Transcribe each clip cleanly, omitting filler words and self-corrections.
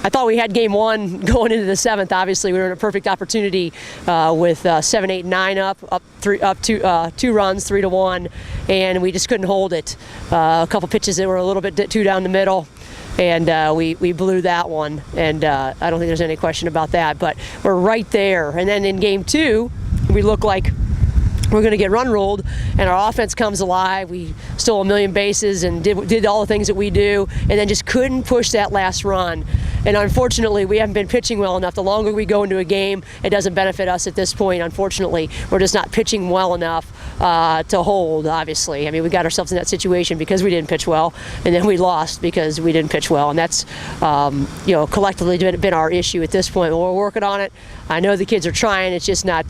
I thought we had game one going into the seventh. Obviously, we were in a perfect opportunity with 7, 8, 9 up 2 runs, 3-1, and we just couldn't hold it. A couple pitches that were a little bit too down the middle, and we blew that one. And I don't think there's any question about that. But we're right there. And then in game two, we look like we're going to get run ruled, and our offense comes alive. We stole a million bases and did all the things that we do, and then just couldn't push that last run. And unfortunately, we haven't been pitching well enough. The longer we go into a game, it doesn't benefit us at this point. Unfortunately, we're just not pitching well enough to hold, obviously. I mean, we got ourselves in that situation because we didn't pitch well, and then we lost because we didn't pitch well. And that's, collectively been our issue at this point. We're working on it. I know the kids are trying. It's just not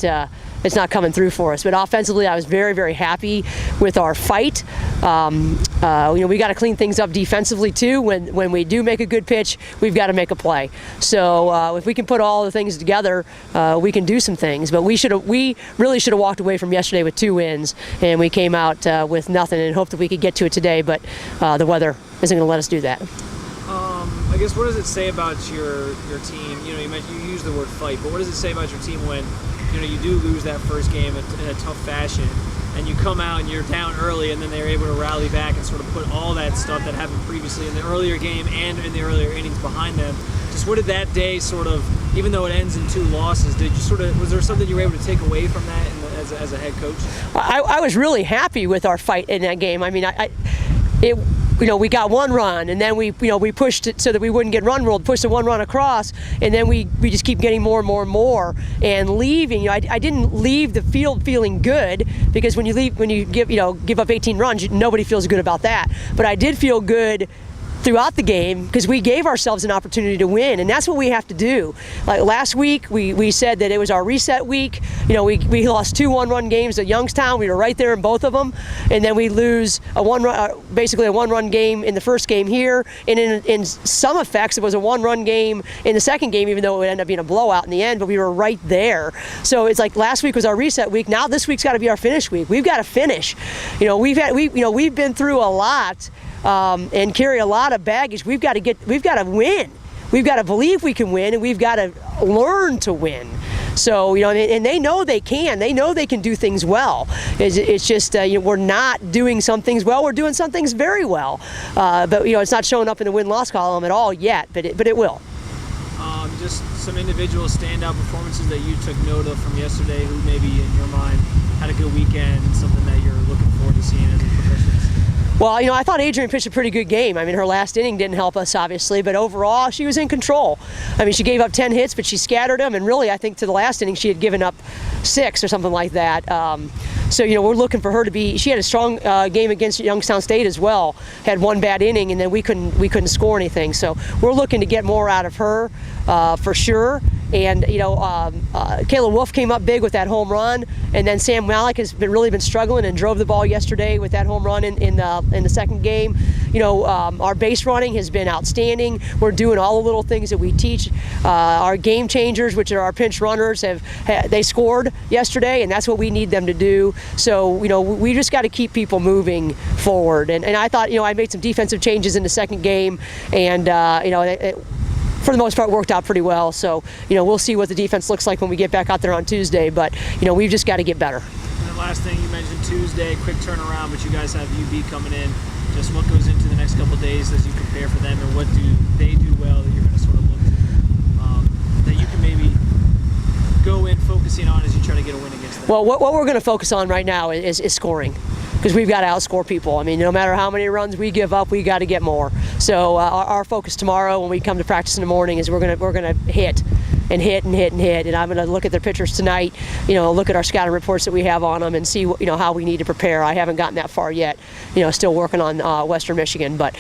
coming through for us. But offensively, I was very, very happy with our fight. We got to clean things up defensively too. When we do make a good pitch, we've got to make a play. So if we can put all the things together, we can do some things. But we really should have walked away from yesterday with 2 wins, and we came out with nothing and hoped that we could get to it today. But the weather isn't going to let us do that. I guess, what does it say about your team? You used the word fight, but what does it say about your team when you do lose that first game in a tough fashion, and you come out and you're down early, and then they're able to rally back and sort of put all that stuff that happened previously in the earlier game and in the earlier innings behind them? Just what did that day sort of, even though it ends in 2 losses, was there something you were able to take away from that as a head coach? I was really happy with our fight in that game. I mean, we got 1 run, and then we pushed it so that we wouldn't get run ruled, pushed the 1 run across, and then we just keep getting more and more and more, and leaving. I didn't leave the field feeling good, because when you give up 18 runs, nobody feels good about that. But I did feel good throughout the game because we gave ourselves an opportunity to win, and that's what we have to do. Like last week, we said that it was our reset week. We lost 2 one-run games at Youngstown. We were right there in both of them, and then we lose basically a one-run game in the first game here, and in some effects, it was a one-run game in the second game, even though it would end up being a blowout in the end. But we were right there. So it's like last week was our reset week. Now this week's got to be our finish week. We've got to finish. We've been through a lot. And carry a lot of baggage. We've got to win. We've got to believe we can win, and we've got to learn to win. So, and they know they can. They know they can do things well. It's just, we're not doing some things well. We're doing some things very well. But, it's not showing up in the win-loss column at all yet, but it will. Just some individual standout performances that you took note of from yesterday, who maybe in your mind had a good weekend, something that you're looking forward to seeing as a professional. Well, I thought Adrian pitched a pretty good game. I mean, her last inning didn't help us, obviously, but overall, she was in control. I mean, she gave up 10 hits, but she scattered them, and really, I think to the last inning, she had given up 6 or something like that. So, we're looking for her to be. She had a strong game against Youngstown State as well. Had 1 bad inning, and then we couldn't score anything. So we're looking to get more out of her for sure. And Kayla Wolf came up big with that home run, and then Sam Malik has really been struggling and drove the ball yesterday with that home run in the second game. Our base running has been outstanding. We're doing all the little things that we teach. Our game changers, which are our pinch runners, they scored yesterday, and that's what we need them to do. So we just got to keep people moving forward. And I thought I made some defensive changes in the second game, and for the most part, worked out pretty well. So, we'll see what the defense looks like when we get back out there on Tuesday. But, we've just got to get better. And the last thing you mentioned, Tuesday, quick turnaround, but you guys have UB coming in. Just what goes into the next couple of days as you prepare for them, and what do they do well that you're going to sort of look to, that you can maybe go in focusing on as you try to get a win against them? Well, what we're going to focus on right now is scoring, because we've got to outscore people. I mean, no matter how many runs we give up, we got to get more. So our focus tomorrow when we come to practice in the morning is we're gonna hit and hit and hit and hit. And I'm going to look at their pitchers tonight, look at our scouting reports that we have on them, and see how we need to prepare. I haven't gotten that far yet. Still working on Western Michigan, but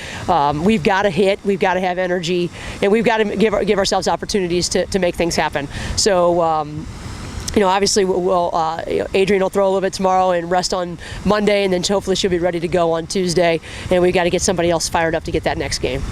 we've got to hit. We've got to have energy, and we've got to give ourselves opportunities to make things happen. So. Obviously, Adrian will throw a little bit tomorrow and rest on Monday, and then hopefully she'll be ready to go on Tuesday. And we've got to get somebody else fired up to get that next game.